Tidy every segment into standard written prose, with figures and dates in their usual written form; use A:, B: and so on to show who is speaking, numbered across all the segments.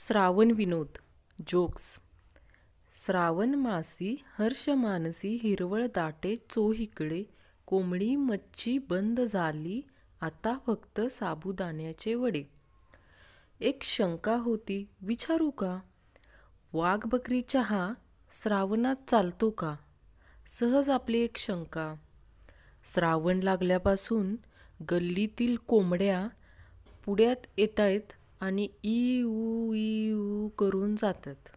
A: श्रावण विनोद jokes. Shravan मासी हर्ष मानसी हिरवळ दाटे चोहीकडे, कोंबडी मच्छी बंद झाली आता फक्त साबुदाण्याचे वडे. एक शंका होती विचारू का, वाघ बकरी चहा श्रावणात चालतो का? सहज आपली एक शंका. श्रावण लागल्यापासून गल्लीतील कोंबड्या पुढ्यात येतायत आणि ई ऊ करून जातात.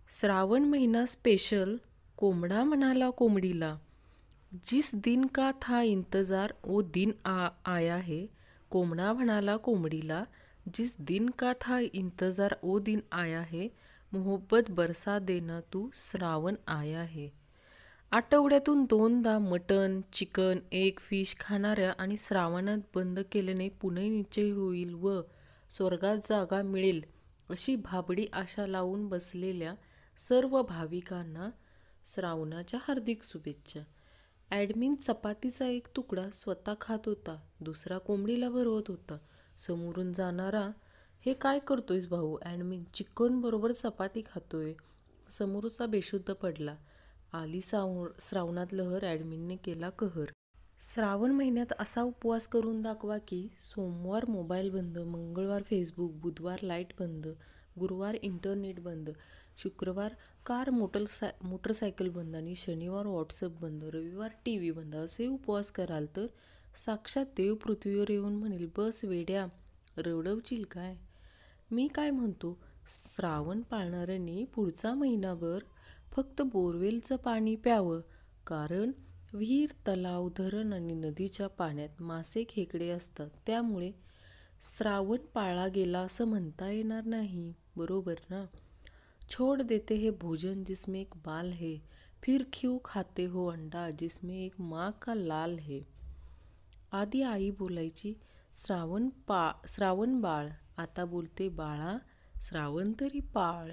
A: श्रावण महिना स्पेशल. कोंबडा म्हणाला कोंबडीला, जिस दिन का था इंतजार वो दिन आया है. कोंबडा म्हणाला कोंबडीला, जिस दिन का था इंतजार वो दिन आया है. मोहब्बत बरसा देना तू, श्रावण आया है. आठवड्यातून 2दा मटण, चिकन, एग, फिश खाणाऱ्या आणि श्रावणात बंद केल्याने पुनर्निश्चय होईल व स्वर्गात जागा मिळेल अशी भाबडी आशा लावून बसलेल्या सर्व भाविकांना श्रावणाच्या हार्दिक शुभेच्छा. ॲडमिन चपातीचा एक तुकडा स्वतः खात होता, दुसरा कोंबडीला भरवत होता. समोरून जाणारा, हे काय करतोयस भाऊ? ॲडमिन, चिकन बरोबर चपाती खातोय. समोरचा बेशुद्ध पडला. आली श्रावणात लहर. ॲडमिनने केला कहर. श्रावण महिन्यात असा उपवास करून दाखवा की सोमवार मोबाईल बंद, मंगळवार फेसबुक, बुधवार लाईट बंद, गुरुवार इंटरनेट बंद, शुक्रवार कार मोटरसायकल बंद आणि शनिवार व्हॉट्सअप बंद, रविवार TV बंद. असे उपवास कराल तर साक्षात देव पृथ्वीवर येऊन म्हणेल, बस वेड्या, रडवशील काय? मी काय म्हणतो, श्रावण पाळणाऱ्यांनी पुढचा महिनाभर फक्त बोरवेलचं पाणी प्यावं, कारण विहीर, तलाव, धरण आणि नदीच्या पाण्यात मासे, खेकडे असतात. त्यामुळे श्रावण पाळला गेला असं म्हणता येणार नाही. बरोबर ना? छोड़ देते हैं भोजन जिसमें एक बाल है, फिर क्यों खाते हो अंडा जिसमें एक माँ का लाल है. आधी आई बोलायची श्रावण बाळ, आता बोलते बाळा श्रावण तरी पाळ.